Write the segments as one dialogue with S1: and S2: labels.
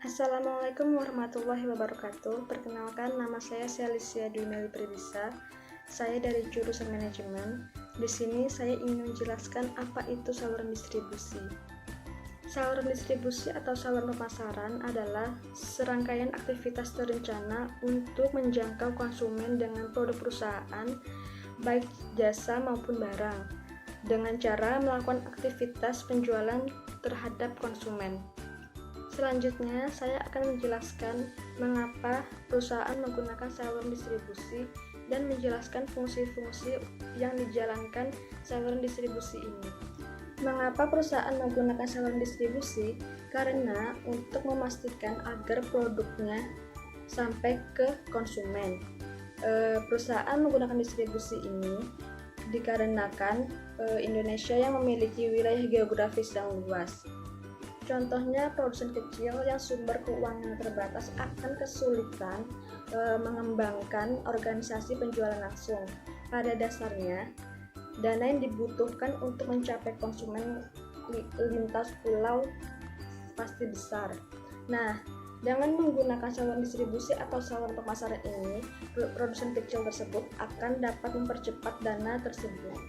S1: Assalamualaikum warahmatullahi wabarakatuh. Perkenalkan, nama saya Celestia Dwi Meli Pribisa. Saya dari jurusan manajemen. Di sini saya ingin menjelaskan apa itu saluran distribusi. Saluran distribusi atau saluran pemasaran adalah serangkaian aktivitas terencana untuk menjangkau konsumen dengan produk perusahaan, baik jasa maupun barang, dengan cara melakukan aktivitas penjualan terhadap konsumen. Selanjutnya, saya akan menjelaskan mengapa perusahaan menggunakan saluran distribusi dan menjelaskan fungsi-fungsi yang dijalankan saluran distribusi ini. Mengapa perusahaan menggunakan saluran distribusi? Karena untuk memastikan agar produknya sampai ke konsumen. Perusahaan menggunakan distribusi ini dikarenakan Indonesia yang memiliki wilayah geografis yang luas. Contohnya, produsen kecil yang sumber keuangan terbatas akan kesulitan mengembangkan organisasi penjualan langsung. Pada dasarnya, dana yang dibutuhkan untuk mencapai konsumen lintas pulau pasti besar. Nah, dengan menggunakan saluran distribusi atau saluran pemasaran ini, produsen kecil tersebut akan dapat mempercepat dana tersebut.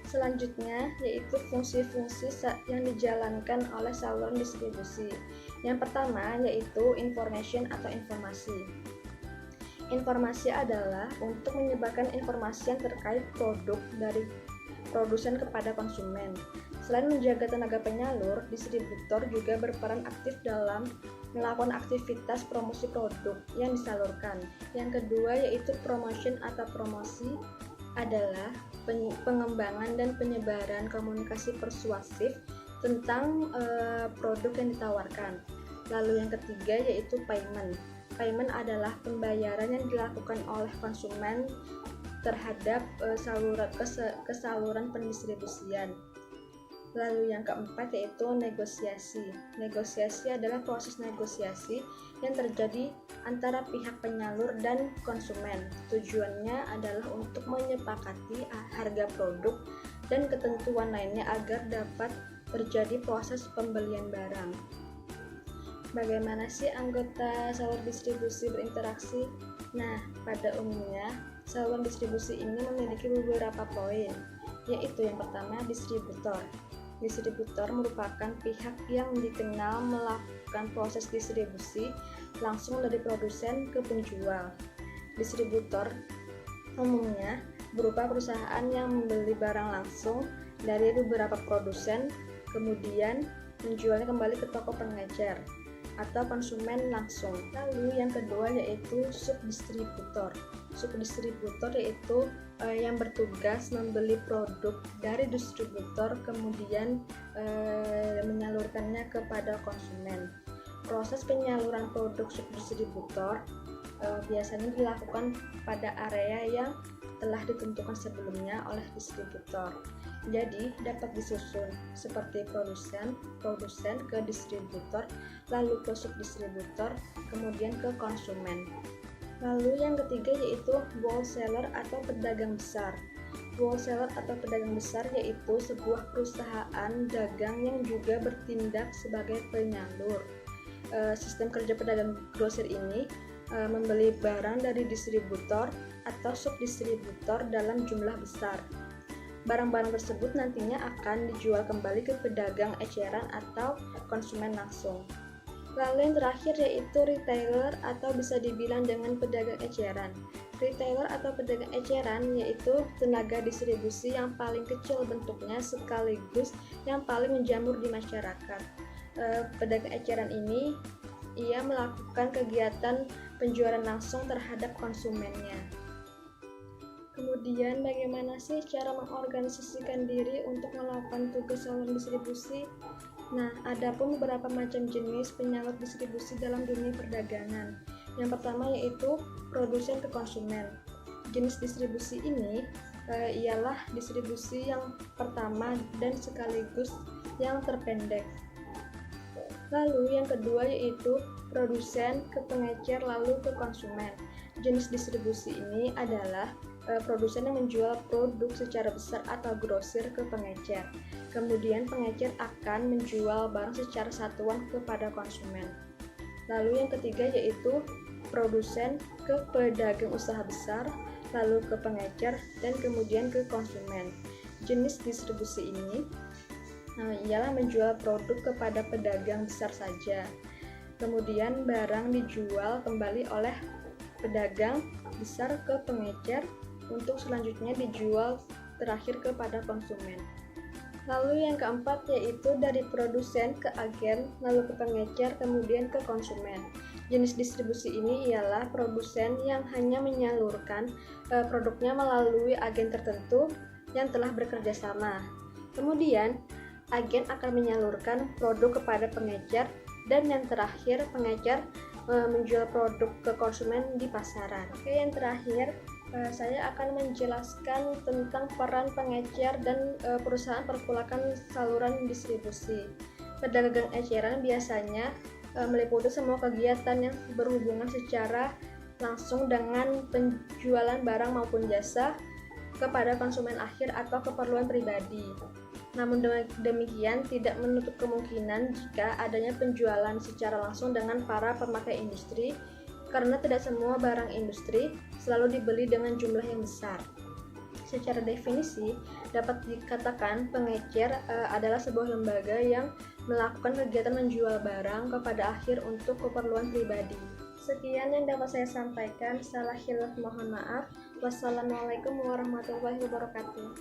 S1: Selanjutnya, yaitu fungsi-fungsi yang dijalankan oleh saluran distribusi. Yang pertama, yaitu information atau informasi. Informasi adalah untuk menyebarkan informasi yang terkait produk dari produsen kepada konsumen. Selain menjaga tenaga penyalur, distributor juga berperan aktif dalam melakukan aktivitas promosi produk yang disalurkan. Yang kedua, yaitu promotion atau promosi adalah pengembangan dan penyebaran komunikasi persuasif tentang produk yang ditawarkan. Lalu yang ketiga, yaitu payment. Payment adalah pembayaran yang dilakukan oleh konsumen terhadap saluran pendistribusian. Lalu yang keempat, yaitu negosiasi. Negosiasi adalah proses negosiasi yang terjadi antara pihak penyalur dan konsumen. Tujuannya adalah untuk menyepakati harga produk dan ketentuan lainnya agar dapat terjadi proses pembelian barang. Bagaimana sih anggota saluran distribusi berinteraksi? Nah, pada umumnya saluran distribusi ini memiliki beberapa poin, yaitu yang pertama, distributor. Distributor merupakan pihak yang dikenal melakukan proses distribusi langsung dari produsen ke penjual. Distributor umumnya berupa perusahaan yang membeli barang langsung dari beberapa produsen, kemudian menjualnya kembali ke toko pengecer atau konsumen langsung. Lalu yang kedua, yaitu subdistributor. Subdistributor yaitu yang bertugas membeli produk dari distributor kemudian menyalurkannya kepada konsumen. Proses penyaluran produk subdistributor biasanya dilakukan pada area yang telah ditentukan sebelumnya oleh distributor. Jadi dapat disusun seperti produsen ke distributor, lalu ke subdistributor, kemudian ke konsumen. Lalu yang ketiga, yaitu wholesaler atau pedagang besar. Wholesaler atau pedagang besar yaitu sebuah perusahaan dagang yang juga bertindak sebagai penyalur. Sistem kerja pedagang grosir ini membeli barang dari distributor atau subdistributor dalam jumlah besar. Barang-barang tersebut nantinya akan dijual kembali ke pedagang eceran atau konsumen langsung. Lalu yang terakhir, yaitu retailer atau bisa dibilang dengan pedagang eceran. Retailer atau pedagang eceran yaitu tenaga distribusi yang paling kecil bentuknya sekaligus yang paling menjamur di masyarakat. Pedagang eceran ini ia melakukan kegiatan penjualan langsung terhadap konsumennya. Kemudian bagaimana sih cara mengorganisasikan diri untuk melakukan tugas saluran distribusi? Nah, ada pun beberapa macam jenis penyalur distribusi dalam dunia perdagangan. Yang pertama, yaitu produsen ke konsumen. Jenis distribusi ini ialah distribusi yang pertama dan sekaligus yang terpendek. Lalu yang kedua, yaitu produsen ke pengecer lalu ke konsumen. Jenis distribusi ini adalah produsen yang menjual produk secara besar atau grosir ke pengecer. Kemudian pengecer akan menjual barang secara satuan kepada konsumen. Lalu yang ketiga yaitu produsen ke pedagang usaha besar, lalu ke pengecer, dan kemudian ke konsumen. Jenis distribusi ini ialah menjual produk kepada pedagang besar saja. Kemudian barang dijual kembali oleh pedagang besar ke pengecer untuk selanjutnya dijual terakhir kepada konsumen. Lalu yang keempat yaitu dari produsen ke agen, lalu ke pengecer, kemudian ke konsumen. Jenis distribusi ini ialah produsen yang hanya menyalurkan produknya melalui agen tertentu yang telah bekerja sama. Kemudian, agen akan menyalurkan produk kepada pengecer, dan yang terakhir pengecer menjual produk ke konsumen di pasaran. Oke, yang terakhir saya akan menjelaskan tentang peran pengecer dan perusahaan perkulakan saluran distribusi. Pedagang eceran biasanya meliputi semua kegiatan yang berhubungan secara langsung dengan penjualan barang maupun jasa kepada konsumen akhir atau keperluan pribadi. Namun demikian tidak menutup kemungkinan jika adanya penjualan secara langsung dengan para pemakai industri, karena tidak semua barang industri selalu dibeli dengan jumlah yang besar. Secara definisi, dapat dikatakan pengecer adalah sebuah lembaga yang melakukan kegiatan menjual barang kepada akhir untuk keperluan pribadi. Sekian yang dapat saya sampaikan. Salah hilaf mohon maaf. Wassalamualaikum warahmatullahi wabarakatuh.